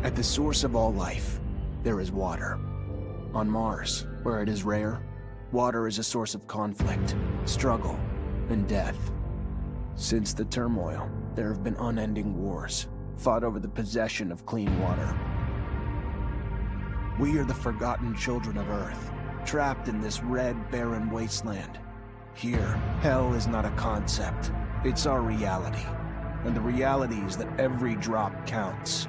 At the source of all life, there is water. On Mars, where it is rare, water is a source of conflict, struggle, and death. Since the turmoil, there have been unending wars, fought over the possession of clean water. We are the forgotten children of Earth, trapped in this red, barren wasteland. Here, hell is not a concept, it's our reality. And the reality is that every drop counts.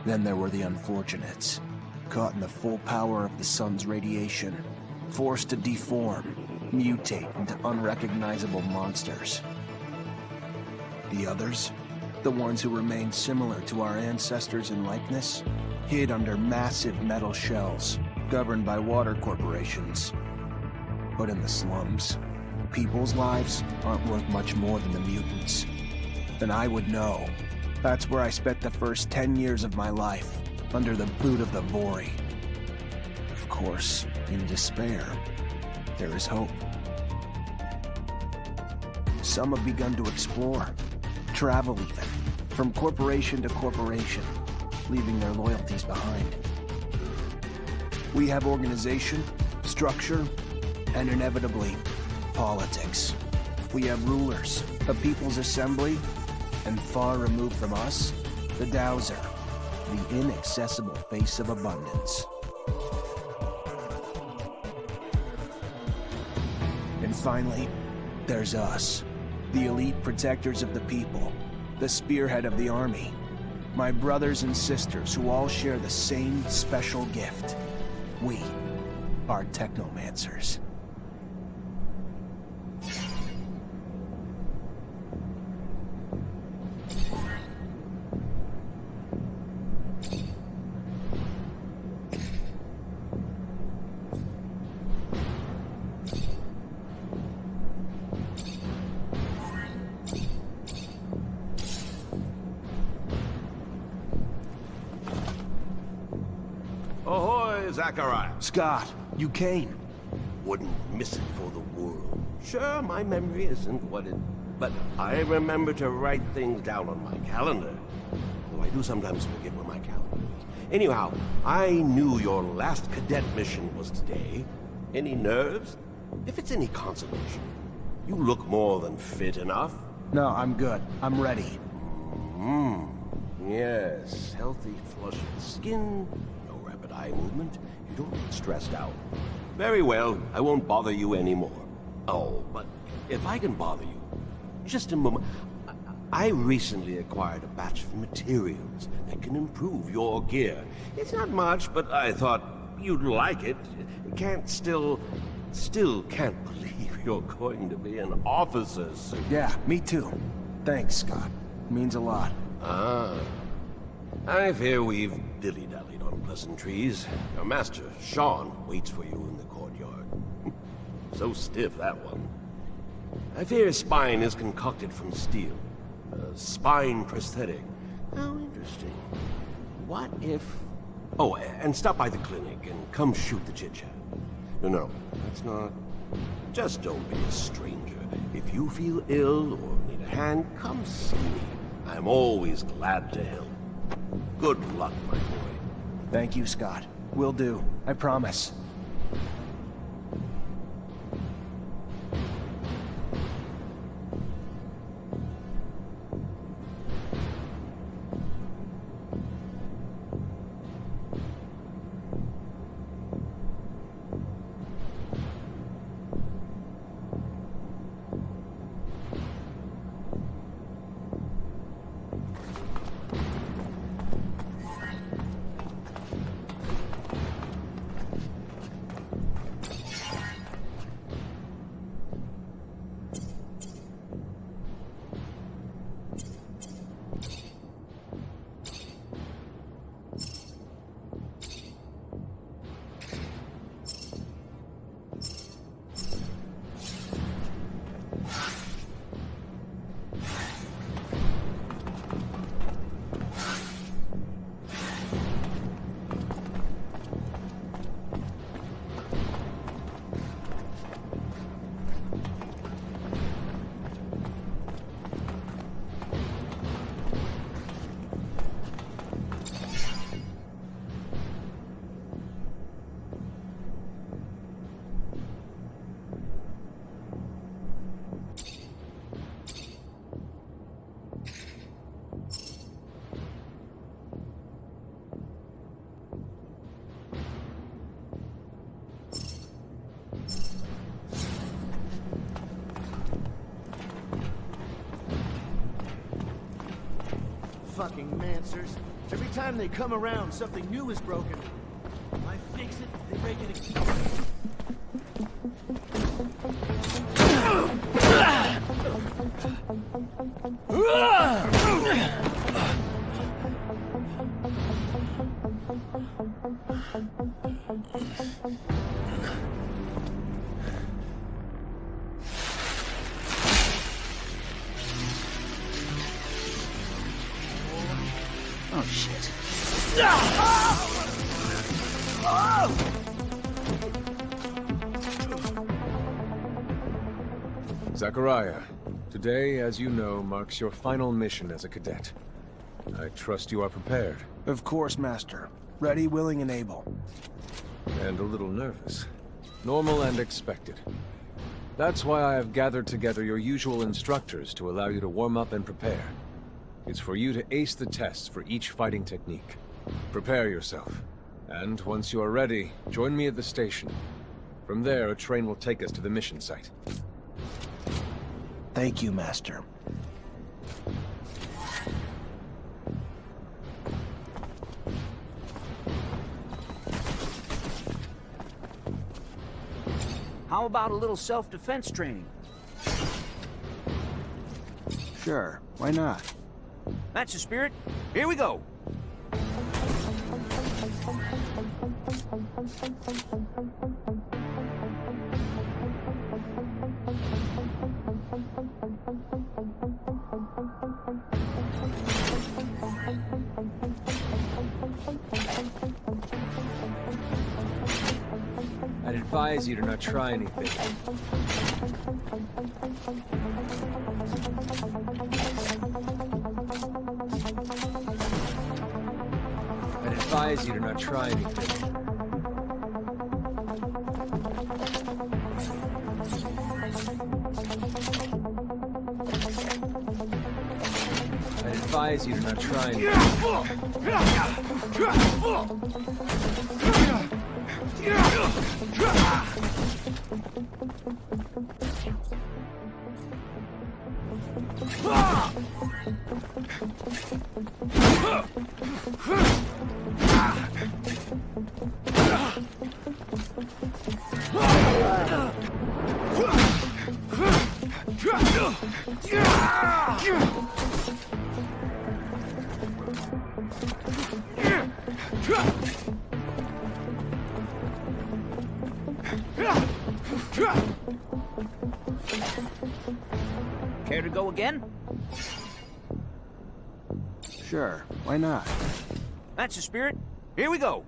Then there were the unfortunates, caught in the full power of the sun's radiation, forced to deform, mutate into unrecognizable monsters. The others, the ones who remained similar to our ancestors in likeness, hid under massive metal shells, governed by water corporations. But in the slums, people's lives aren't worth much more than the mutants. Then I would know. That's where I spent the first 10 years of my life, under the boot of the Vori. Of course, in despair, there is hope. Some have begun to explore, travel even, from corporation to corporation, leaving their loyalties behind. We have organization, structure, and inevitably, politics. We have rulers, a people's assembly, and far removed from us, the Dowser, the inaccessible face of abundance. And finally, there's us, the elite protectors of the people, the spearhead of the army, my brothers and sisters who all share the same special gift. We are technomancers. Ahoy, Zachariah. Scott, you came. Wouldn't miss it for the world. Sure, my memory isn't what it... But I remember to write things down on my calendar. Though I do sometimes forget where my calendar is. Anyhow, I knew your last cadet mission was today. Any nerves? If it's any consolation, you look more than fit enough. No, I'm good. I'm ready. Yes, healthy, flushed skin, no rapid eye movement. You don't get stressed out. Very well, I won't bother you anymore. Oh, but if I can bother you, just a moment. I recently acquired a batch of materials that can improve your gear. It's not much, but I thought you'd like it. Still can't believe you're going to be an officer soon. Yeah, me too. Thanks, Scott. Means a lot. Ah. I fear we've dilly-dallied on pleasantries. Your master, Sean, waits for you in the courtyard. So stiff, that one. I fear his spine is concocted from steel. A spine prosthetic. How interesting. What if... Oh, and stop by the clinic and come shoot the chit-chat. No, that's not... Just don't be a stranger. If you feel ill or need a hand, come see me. I'm always glad to help. Good luck, my boy. Thank you, Scott. Will do. I promise. fucking mancers. Every time they come around, something new is broken. I fix it, they break it again. Oh, shit. Zachariah, today, as you know, marks your final mission as a cadet. I trust you are prepared. Of course, Master. Ready, willing, and able. And a little nervous. Normal and expected. That's why I have gathered together your usual instructors to allow you to warm up and prepare. It's for you to ace the tests for each fighting technique. Prepare yourself. And once you are ready, join me at the station. From there, a train will take us to the mission site. Thank you, Master. How about a little self-defense training? Sure, why not? That's the spirit. Here we go. I'd advise you to not try anything. I'd advise you to not try anything. I'd advise you to not try anything. Care to go again? Sure, why not? That's the spirit. Here we go.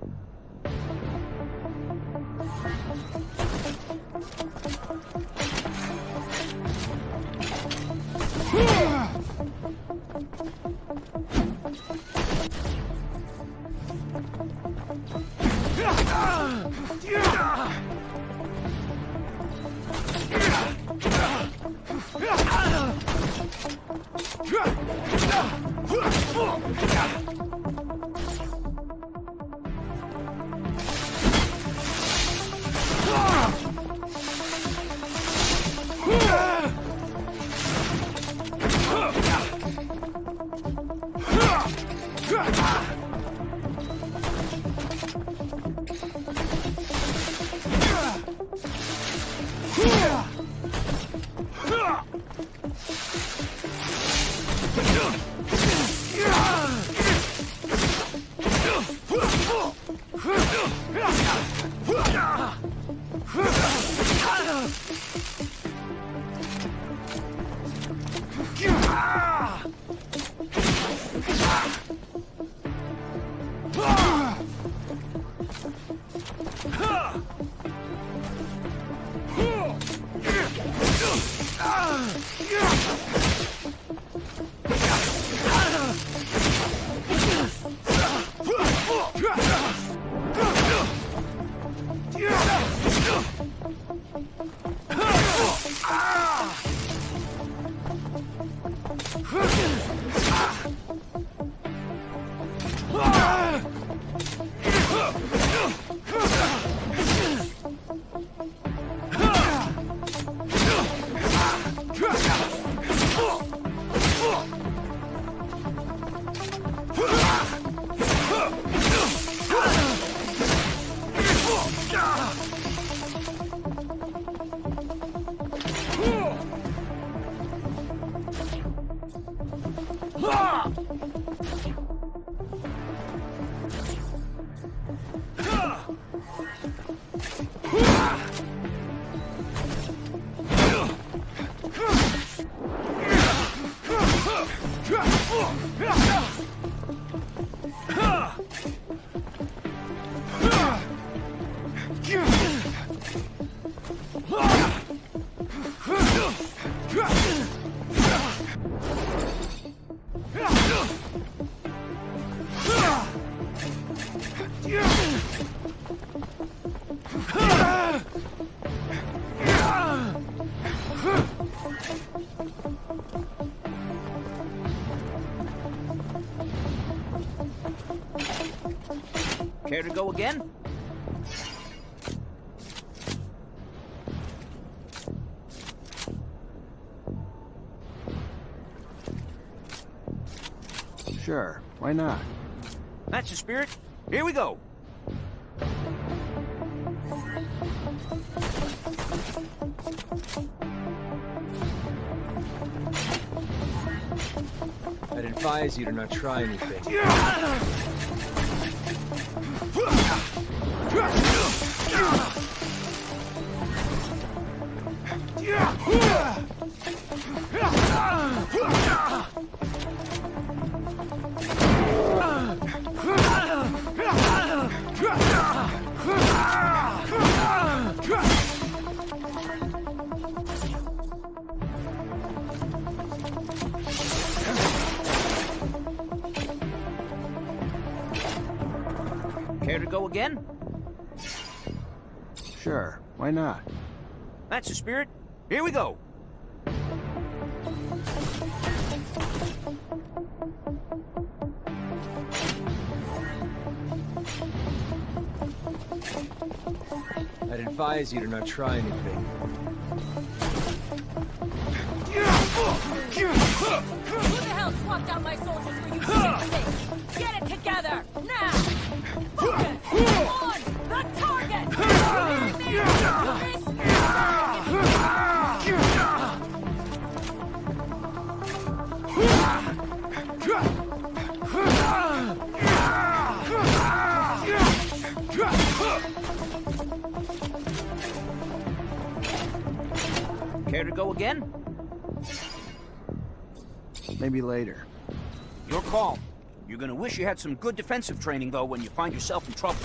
Care to go again? Sure, why not? That's the spirit. Here we go. I'd advise you to not try anything. Care to go again? Sure, why not? That's the spirit. Here we go. I'd advise you to not try anything. Who the hell swapped out my soldiers for you shit? Get it together, now! Focus! On the target! Care to go again? Maybe later. Your call. You're gonna wish you had some good defensive training, though, when you find yourself in trouble.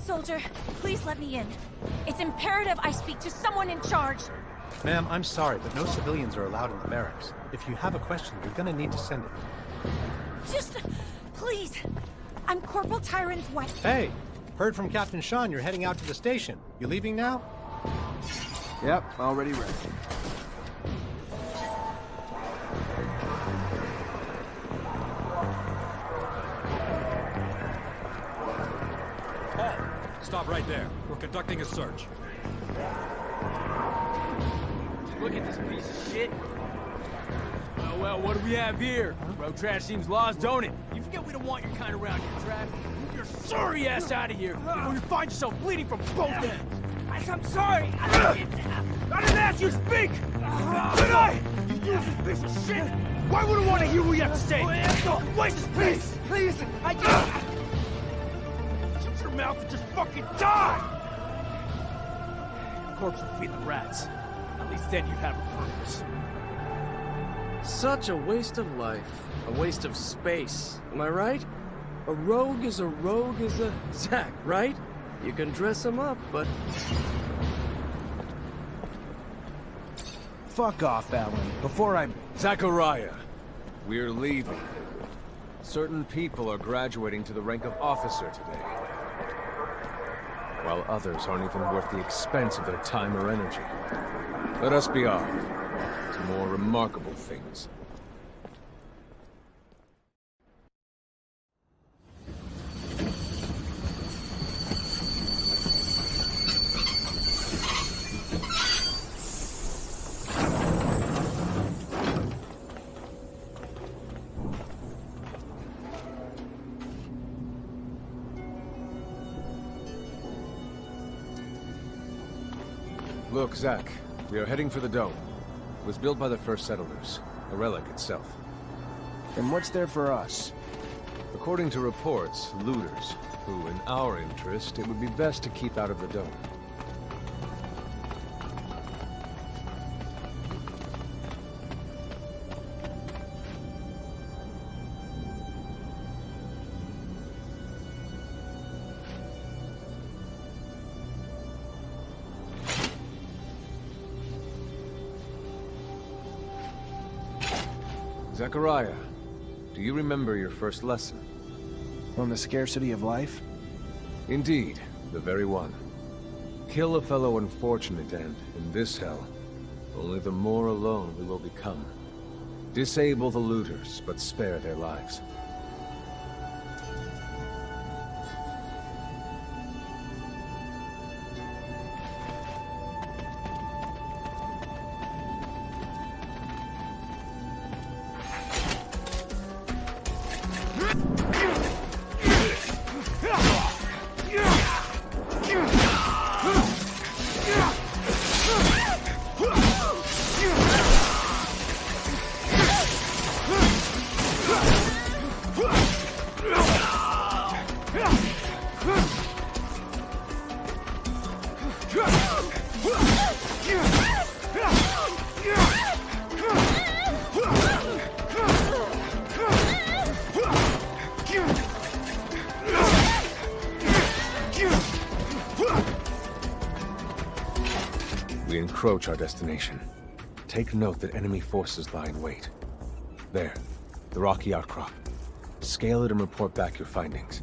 Soldier, please let me in. It's imperative I speak to someone in charge. Ma'am, I'm sorry, but no civilians are allowed in the barracks. If you have a question, you're gonna need to send it. Just, please. I'm Corporal Tyron's wife. Hey, heard from Captain Sean you're heading out to the station. You leaving now? Yep, already ready. Stop right there. We're conducting a search. Look at this piece of shit. Well, what do we have here? Road trash seems lost, don't it? You forget we don't want your kind around here, Trav. Move your sorry ass out of here before you find yourself bleeding from both ends. I'm sorry. I didn't ask you to speak. Did I? You useless piece of shit. Why would I want to hear what you have to say? Waste space. Please. I can't. Shut your mouth and just fucking die. Corpse would feed the rats. At least then you'd have a purpose. Such a waste of life. A waste of space. Am I right? A rogue is a Zack, right? You can dress him up, but... Fuck off, Alan, before I... Zachariah, we're leaving. Certain people are graduating to the rank of officer today, while others aren't even worth the expense of their time or energy. Let us be off to more remarkable things. Look, Zach, we are heading for the dome. It was built by the first settlers, a relic itself. And what's there for us? According to reports, looters, who, in our interest, it would be best to keep out of the dome. Zachariah, do you remember your first lesson? On the scarcity of life? Indeed, the very one. Kill a fellow unfortunate and, in this hell, only the more alone we will become. Disable the looters, but spare their lives. We encroach our destination. Take note that enemy forces lie in wait. There, the rocky outcrop. Scale it and report back your findings.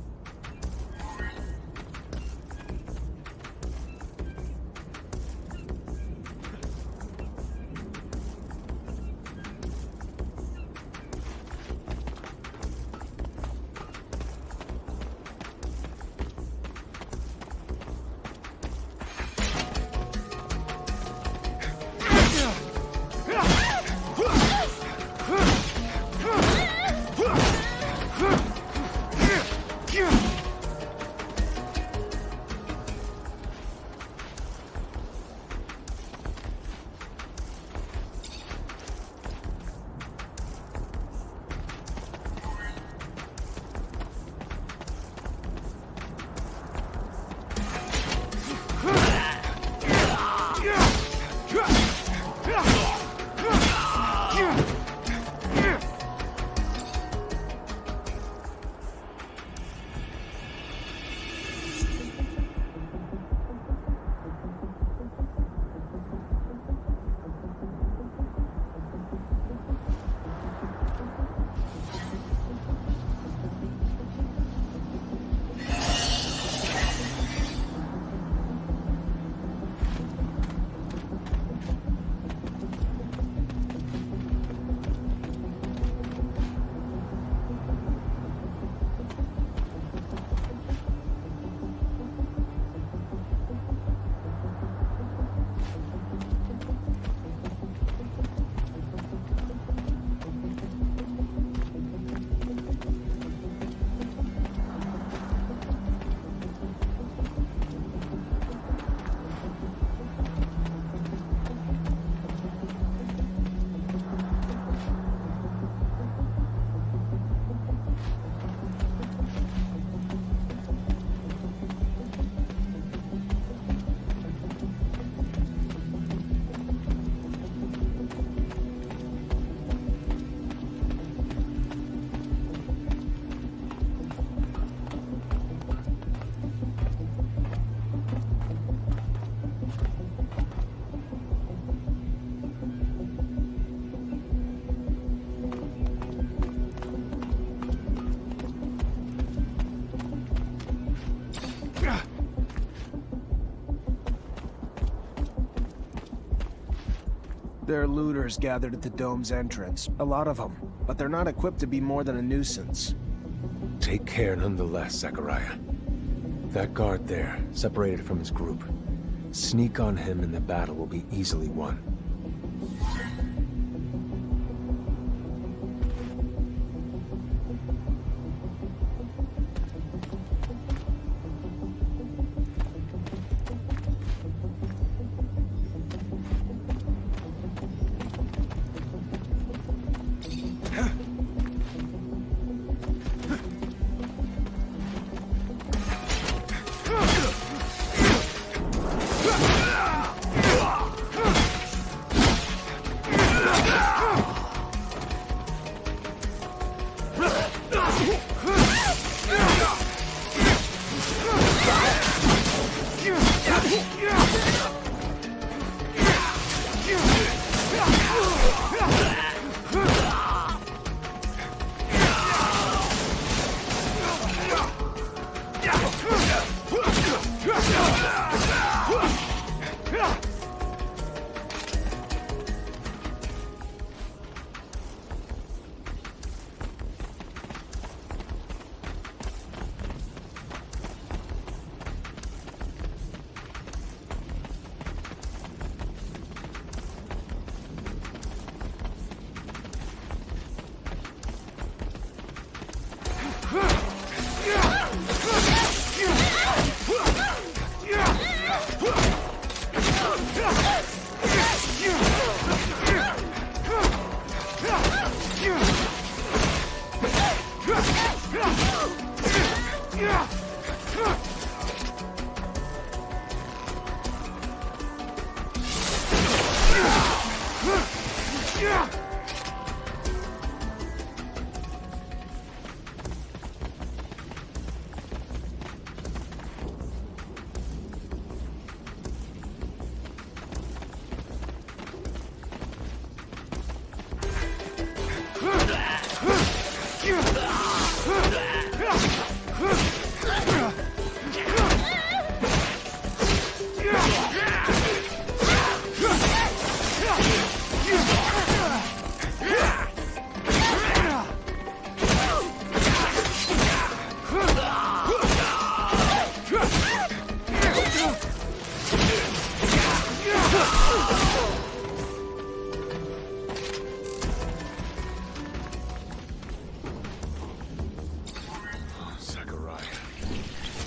There are looters gathered at the dome's entrance, a lot of them, but they're not equipped to be more than a nuisance. Take care nonetheless, Zachariah. That guard there, separated from his group. Sneak on him and the battle will be easily won.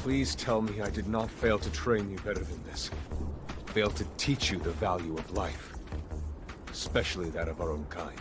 Please tell me I did not fail to train you better than this. Fail to teach you the value of life. Especially that of our own kind.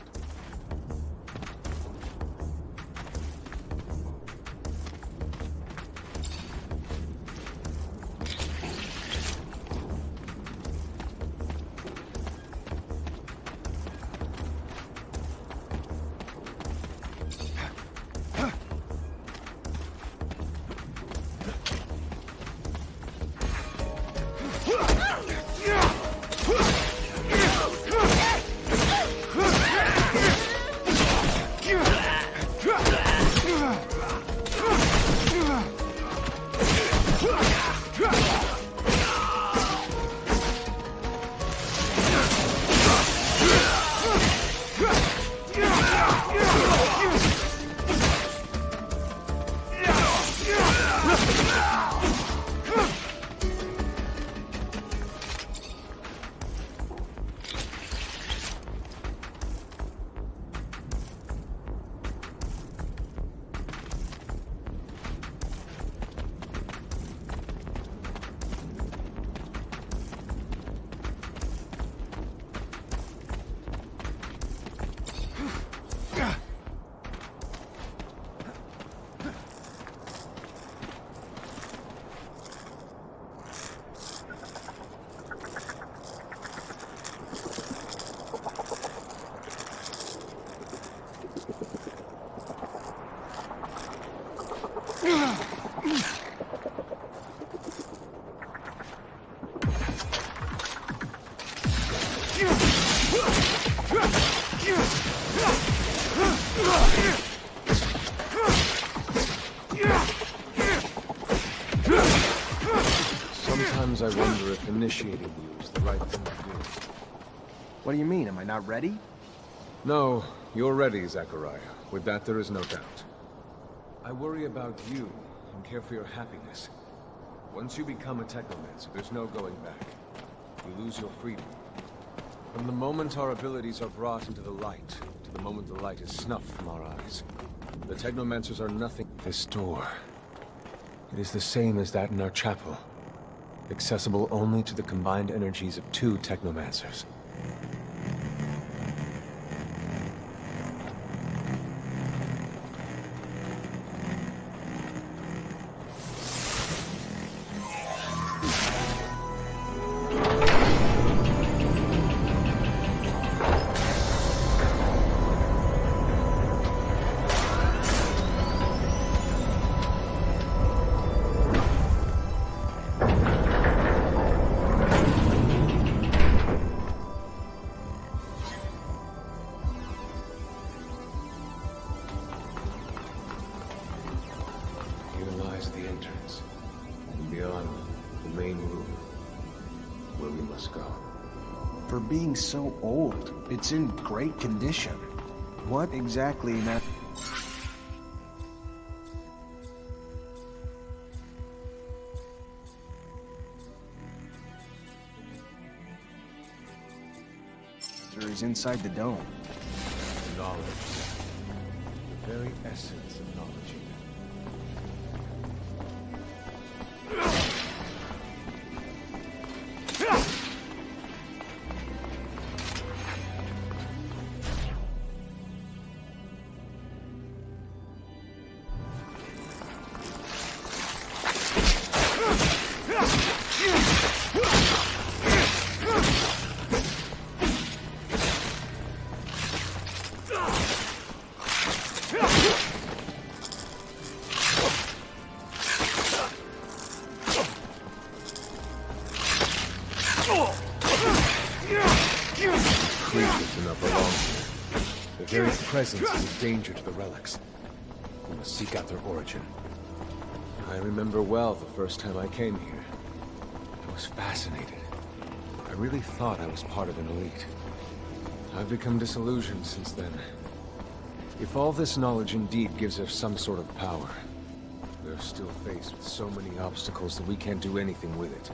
Sometimes I wonder if initiating you is the right thing to do. What do you mean? Am I not ready? No, you're ready, Zachariah. With that, there is no doubt. I worry about you and care for your happiness. Once you become a technomancer, there's no going back. You lose your freedom. From the moment our abilities are brought into the light, to the moment the light is snuffed from our eyes, the technomancers are nothing. This door. It is the same as that in our chapel. Accessible only to the combined energies of 2 technomancers. For being so old, it's in great condition. What exactly that... is inside the dome. Knowledge. The very essence of knowledge. The very presence is a danger to the relics. We must seek out their origin. I remember well the first time I came here. I was fascinated. I really thought I was part of an elite. I've become disillusioned since then. If all this knowledge indeed gives us some sort of power, we're still faced with so many obstacles that we can't do anything with it.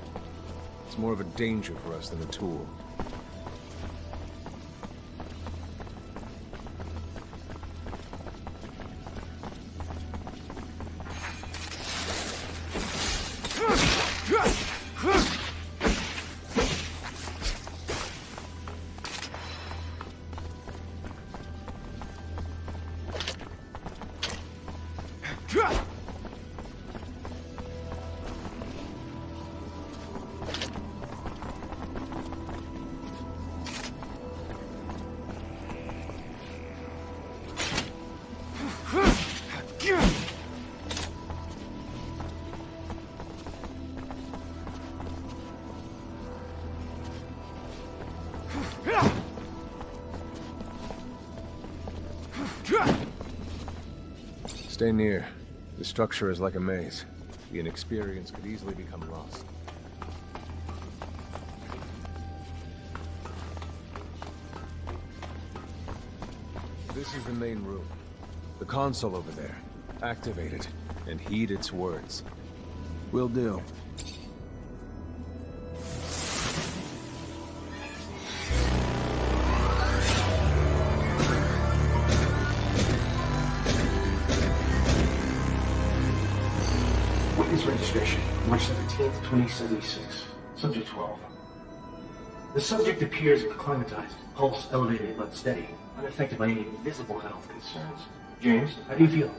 It's more of a danger for us than a tool. Stay near. The structure is like a maze. The inexperienced could easily become lost. This is the main room. The console over there. Activate it, and heed its words. Will do. Registration, March 17th, 2076. Subject 12. The subject appears acclimatized, pulse elevated but steady, unaffected by any visible health concerns. James, how do you feel?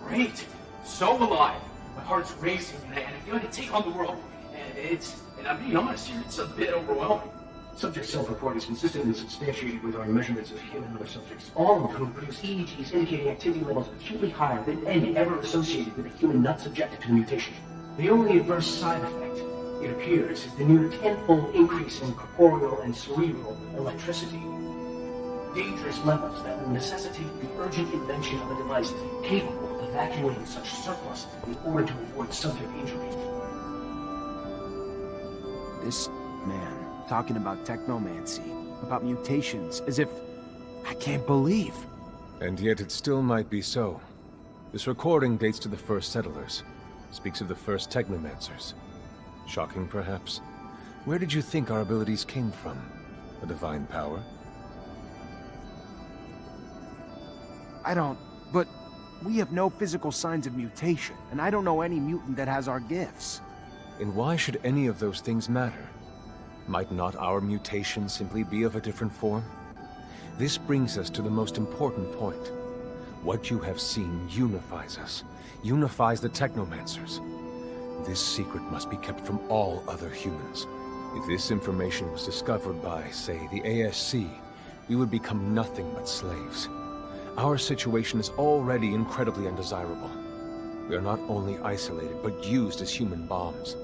Great! So alive! My heart's racing and I feel like I take on the world. And I'm being honest here, it's a bit overwhelming. Subject self-report is consistently substantiated with our measurements of him and other subjects, all of whom produce EEGs indicating activity levels acutely higher than any ever associated with a human not subjected to the mutation. The only adverse side effect, it appears, is the near tenfold increase in corporeal and cerebral electricity. Dangerous levels that will necessitate the urgent invention of a device capable of evacuating such surplus in order to avoid subject injury. This man, talking about technomancy. about mutations, as if I can't believe. And yet it still might be so. This recording dates to the first settlers. Speaks of the first technomancers. Shocking, perhaps? Where did you think our abilities came from? A divine power? I don't... but we have no physical signs of mutation, and I don't know any mutant that has our gifts. And why should any of those things matter? Might not our mutation simply be of a different form? This brings us to the most important point. What you have seen unifies us, unifies the technomancers. This secret must be kept from all other humans. If this information was discovered by, say, the ASC, we would become nothing but slaves. Our situation is already incredibly undesirable. We are not only isolated, but used as human bombs.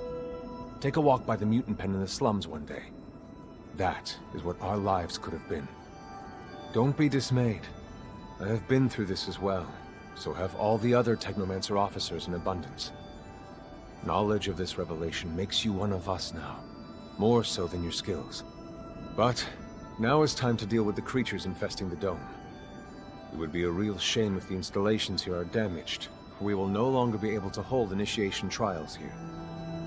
Take a walk by the mutant pen in the slums one day. That is what our lives could have been. Don't be dismayed. I have been through this as well, so have all the other Technomancer officers in abundance. Knowledge of this revelation makes you one of us now, more so than your skills. But now is time to deal with the creatures infesting the dome. It would be a real shame if the installations here are damaged, for we will no longer be able to hold initiation trials here.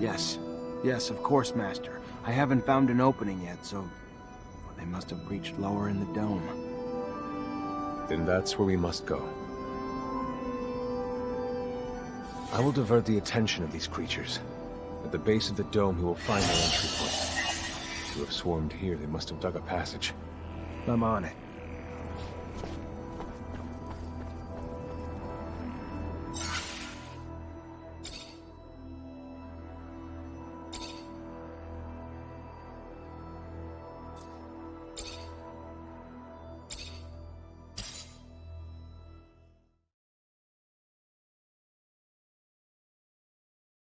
Yes. Yes, of course, Master. I haven't found an opening yet, so... they must have reached lower in the dome. Then that's where we must go. I will divert the attention of these creatures. At the base of the dome, we will find their entry point. To have swarmed here, they must have dug a passage. I'm on it.